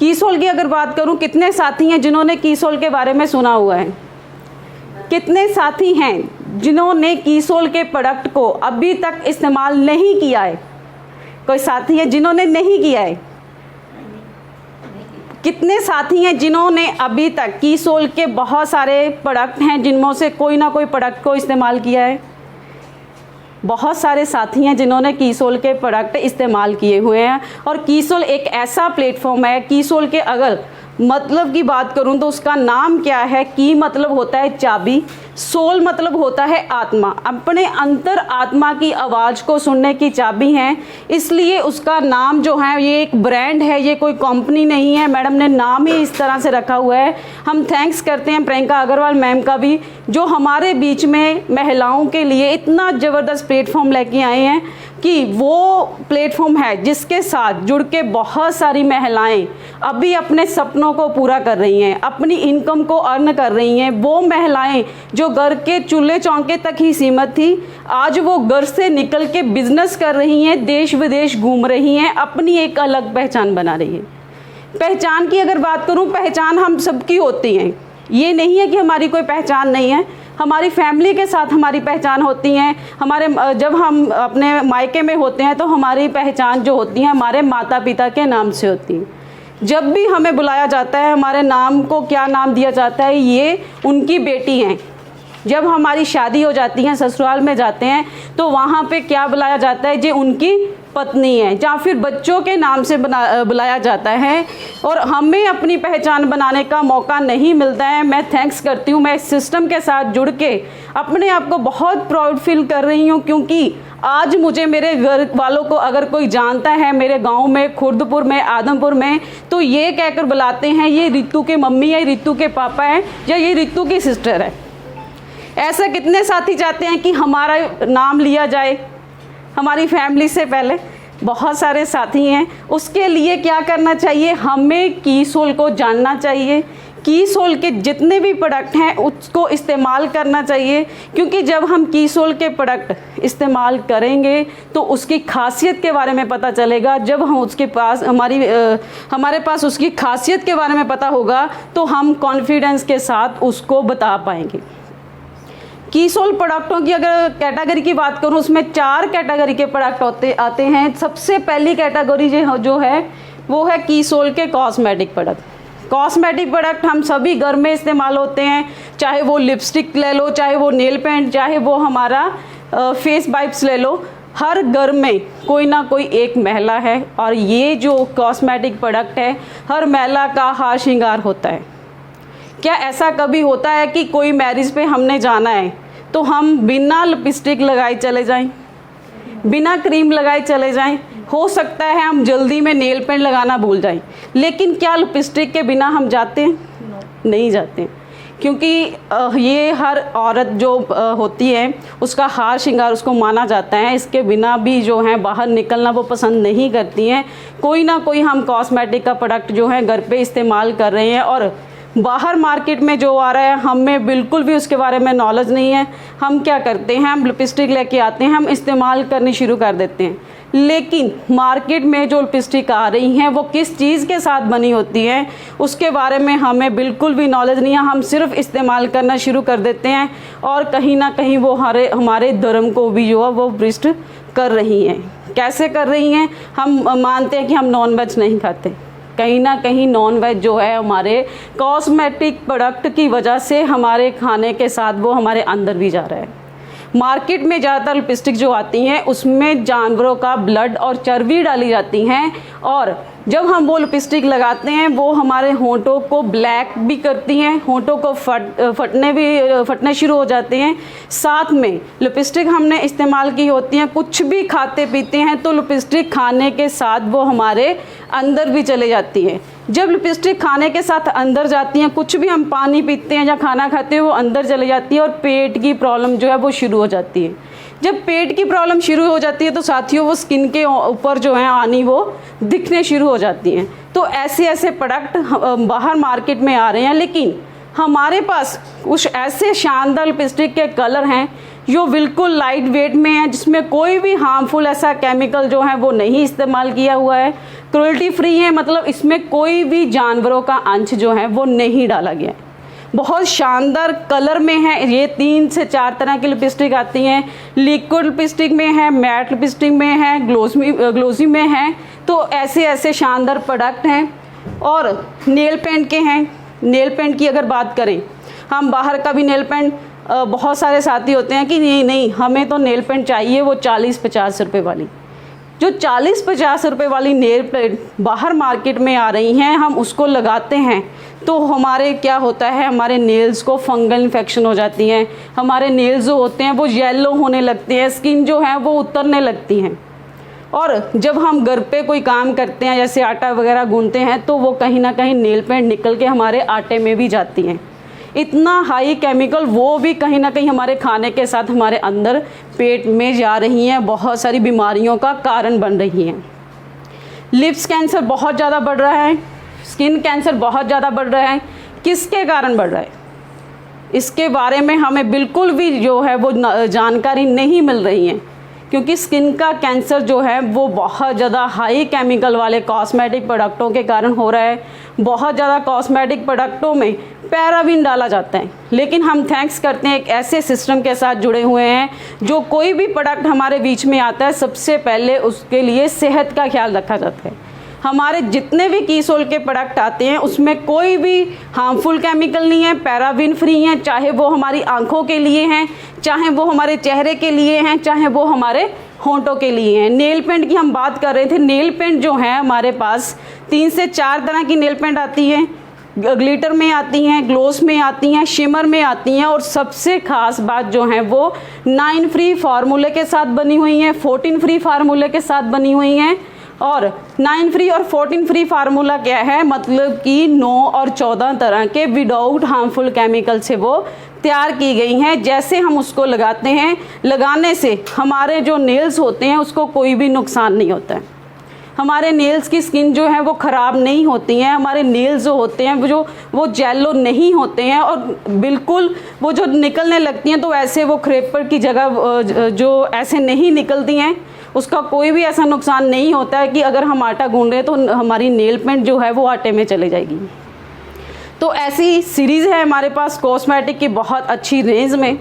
कीसोल की अगर बात करूं, कितने साथी हैं जिन्होंने कीसोल के बारे में सुना हुआ है? कितने साथी हैं जिन्होंने कीसोल के प्रोडक्ट को अभी तक इस्तेमाल नहीं किया है? कोई साथी है जिन्होंने नहीं किया है? कितने साथी हैं जिन्होंने अभी तक कीसोल के बहुत सारे प्रोडक्ट हैं जिनमें से कोई ना कोई प्रोडक्ट को इस्तेमाल किया है? बहुत सारे साथी हैं जिन्होंने कीसोल के प्रोडक्ट इस्तेमाल किए हुए हैं। और कीसोल एक ऐसा प्लेटफॉर्म है, कीसोल के अगर मतलब की बात करूं तो उसका नाम क्या है? की मतलब होता है चाबी, सोल मतलब होता है आत्मा, अपने अंतर आत्मा की आवाज़ को सुनने की चाबी है। इसलिए उसका नाम जो है ये एक ब्रांड है, ये कोई कंपनी नहीं है। मैडम ने नाम ही इस तरह से रखा हुआ है। हम थैंक्स करते हैं प्रियंका अग्रवाल मैम का भी, जो हमारे बीच में महिलाओं के लिए इतना ज़बरदस्त प्लेटफॉर्म लेके आए हैं कि वो प्लेटफॉर्म है जिसके साथ जुड़ के बहुत सारी महिलाएं अभी अपने सपनों को पूरा कर रही हैं, अपनी इनकम को अर्न कर रही हैं। वो महिलाएं जो घर के चूल्हे चौके तक ही सीमित थी, आज वो घर से निकल के बिजनेस कर रही हैं, देश विदेश घूम रही हैं, अपनी एक अलग पहचान बना रही है। पहचान की अगर बात करूं, पहचान हम सबकी होती है, ये नहीं है कि हमारी कोई पहचान नहीं है। हमारी फैमिली के साथ हमारी पहचान होती है। हमारे जब हम अपने मायके में होते हैं तो हमारी पहचान जो होती है हमारे माता पिता के नाम से होती है। जब भी हमें बुलाया जाता है, हमारे नाम को क्या नाम दिया जाता है? ये उनकी बेटी हैं। जब हमारी शादी हो जाती है, ससुराल में जाते हैं, तो वहाँ पे क्या बुलाया जाता है? ये उनकी पत्नी है, या फिर बच्चों के नाम से बुलाया जाता है। और हमें अपनी पहचान बनाने का मौका नहीं मिलता है। मैं थैंक्स करती हूँ, मैं इस सिस्टम के साथ जुड़ के अपने आप को बहुत प्राउड फील कर रही हूँ, क्योंकि आज मुझे मेरे घर वालों को अगर कोई जानता है, मेरे गांव में, खुर्दपुर में, आदमपुर में, तो ये कहकर बुलाते हैं ये रितु के मम्मी है, रितु के पापा हैं, या ये रितु की सिस्टर है। ऐसा कितने साथी चाहते हैं कि हमारा नाम लिया जाए हमारी फैमिली से पहले? बहुत सारे साथी हैं। उसके लिए क्या करना चाहिए? हमें कीसोल को जानना चाहिए, कीसोल के जितने भी प्रोडक्ट हैं उसको इस्तेमाल करना चाहिए, क्योंकि जब हम कीसोल के प्रोडक्ट इस्तेमाल करेंगे तो उसकी खासियत के बारे में पता चलेगा। जब हम उसके पास हमारे पास उसकी खासियत के बारे में पता होगा तो हम कॉन्फिडेंस के साथ उसको बता पाएंगे। कीसोल प्रोडक्टों की अगर कैटेगरी की बात करूं, उसमें 4 कैटेगरी के प्रोडक्ट आते हैं। सबसे पहली कैटेगरी जो है वो है कीसोल के कॉस्मेटिक प्रोडक्ट। कॉस्मेटिक प्रोडक्ट हम सभी घर में इस्तेमाल होते हैं, चाहे वो लिपस्टिक ले लो, चाहे वो नेल पेंट, चाहे वो हमारा फेस वाइप्स ले लो। हर घर में कोई ना कोई एक महिला है और ये जो कॉस्मेटिक प्रोडक्ट है हर महिला का हार श्रृंगार होता है। क्या ऐसा कभी होता है कि कोई मैरिज पे हमने जाना है तो हम बिना लिपस्टिक लगाए चले जाएं, बिना क्रीम लगाए चले जाएं? हो सकता है हम जल्दी में नेल पेंट लगाना भूल जाएं, लेकिन क्या लिपस्टिक के बिना हम जाते हैं? नहीं जाते, क्योंकि ये हर औरत जो होती है उसका हार श्रृंगार उसको माना जाता है। इसके बिना भी जो है बाहर निकलना वो पसंद नहीं करती हैं। कोई ना कोई हम कॉस्मेटिक का प्रोडक्ट जो है घर पे इस्तेमाल कर रहे हैं, और बाहर मार्केट में जो आ रहा है हमें बिल्कुल भी उसके बारे में नॉलेज नहीं है। हम क्या करते हैं, हम लिपस्टिक लेके आते हैं, हम इस्तेमाल करनी शुरू कर देते हैं, लेकिन मार्केट में जो लिपस्टिक आ रही हैं वो किस चीज़ के साथ बनी होती है उसके बारे में हमें बिल्कुल भी नॉलेज नहीं है। हम सिर्फ इस्तेमाल करना शुरू कर देते हैं और कहीं ना कहीं वो हमारे धर्म को भी जो है वो भ्रष्ट कर रही हैं। कैसे कर रही हैं? हम मानते हैं कि हम नॉनवेज नहीं खाते, कहीं ना कहीं नॉन वेज जो है हमारे कॉस्मेटिक प्रोडक्ट की वजह से हमारे खाने के साथ वो हमारे अंदर भी जा रहा है। मार्केट में ज़्यादातर लिपस्टिक जो आती हैं उसमें जानवरों का ब्लड और चर्बी डाली जाती हैं, और जब हम वो लिपस्टिक लगाते हैं वो हमारे होंठों को ब्लैक भी करती हैं, होंठों को फटने शुरू हो जाते हैं। साथ में लिपस्टिक हमने इस्तेमाल की होती हैं, कुछ भी खाते पीते हैं तो लिपस्टिक खाने के साथ वो हमारे अंदर भी चले जाती है। जब लिपस्टिक खाने के साथ अंदर जाती हैं, कुछ भी हम पानी पीते हैं या खाना खाते हैं वो अंदर चले जाती है और पेट की प्रॉब्लम जो है वो शुरू हो जाती है। जब पेट की प्रॉब्लम शुरू हो जाती है तो साथियों वो स्किन के ऊपर जो है आनी वो दिखने शुरू हो जाती हैं। तो ऐसे ऐसे प्रोडक्ट बाहर मार्केट में आ रहे हैं, लेकिन हमारे पास कुछ ऐसे शानदार लिपस्टिक के कलर हैं जो बिल्कुल लाइट वेट में है, जिसमें कोई भी हार्मफुल ऐसा केमिकल जो है वो नहीं इस्तेमाल किया हुआ है। क्रुएल्टी फ्री है, मतलब इसमें कोई भी जानवरों का अंश जो है वो नहीं डाला गया है। बहुत शानदार कलर में है ये, 3 से 4 तरह की लिपस्टिक आती हैं। लिक्विड लिपस्टिक में है, मैट लिपस्टिक में है, ग्लोसी में है। तो ऐसे ऐसे शानदार प्रोडक्ट हैं। और नेल पेंट के हैं। नेल पेंट की अगर बात करें, हम बाहर का भी नेल पेंट, बहुत सारे साथी होते हैं कि नहीं हमें तो नेल पेंट चाहिए वो 40-50 रुपये वाली। जो 40-50 रुपये वाली नेल पेंट बाहर मार्केट में आ रही हैं, हम उसको लगाते हैं तो हमारे क्या होता है, हमारे नेल्स को फंगल इन्फेक्शन हो जाती हैं। हमारे नेल्स जो होते हैं वो येलो होने लगते हैं, स्किन जो है वो उतरने लगती हैं। और जब हम घर पे कोई काम करते हैं, जैसे आटा वगैरह गूंथते हैं, तो वो कहीं ना कहीं नेल पेंट निकल के हमारे आटे में भी जाती हैं। इतना हाई केमिकल, वो भी कहीं ना कहीं हमारे खाने के साथ हमारे अंदर पेट में जा रही हैं, बहुत सारी बीमारियों का कारण बन रही हैं। लिप्स कैंसर बहुत ज़्यादा बढ़ रहा है, स्किन कैंसर बहुत ज़्यादा बढ़ रहा है। किसके कारण बढ़ रहा है, इसके बारे में हमें बिल्कुल भी जो है वो जानकारी नहीं मिल रही है। क्योंकि स्किन का कैंसर जो है वो बहुत ज़्यादा हाई केमिकल वाले कॉस्मेटिक प्रोडक्टों के कारण हो रहा है। बहुत ज़्यादा कॉस्मेटिक प्रोडक्टों में पैराबीन डाला जाता है, लेकिन हम थैंक्स करते हैं एक ऐसे सिस्टम के साथ जुड़े हुए हैं जो कोई भी प्रोडक्ट हमारे बीच में आता है, सबसे पहले उसके लिए सेहत का ख्याल रखा जाता है। हमारे जितने भी कीसोल के प्रोडक्ट आते हैं उसमें कोई भी हार्मफुल केमिकल नहीं है, पैराबीन फ्री हैं, चाहे वो हमारी आंखों के लिए हैं, चाहे वो हमारे चेहरे के लिए हैं, चाहे वो हमारे होंठों के लिए हैं। नेल पेंट की हम बात कर रहे थे। नेल पेंट जो है हमारे पास 3 से 4 तरह की नेल पेंट आती है। ग्लिटर में आती हैं, ग्लोस में आती हैं, शिमर में आती हैं, और सबसे ख़ास बात जो है वो 9 फ्री फार्मूले के साथ बनी हुई हैं, 14 फ्री फार्मूले के साथ बनी हुई हैं। और 9 फ्री और 14 फ्री फार्मूला क्या है, मतलब कि 9 और 14 तरह के विदाउट हार्मफुल केमिकल से वो तैयार की गई हैं। जैसे हम उसको लगाते हैं, लगाने से हमारे जो नेल्स होते हैं उसको कोई भी नुकसान नहीं होता है। हमारे नेल्स की स्किन जो है वो ख़राब नहीं होती हैं। हमारे नेल्स जो होते हैं वो जेलो नहीं होते हैं, और बिल्कुल वो जो निकलने लगती हैं तो ऐसे वो क्रेपर की जगह जो ऐसे नहीं निकलती हैं, उसका कोई भी ऐसा नुकसान नहीं होता है कि अगर हम आटा गूंद रहे हैं तो हमारी नेल पेंट जो है वो आटे में चले जाएगी। तो ऐसी सीरीज़ है हमारे पास कॉस्मेटिक की बहुत अच्छी रेंज में।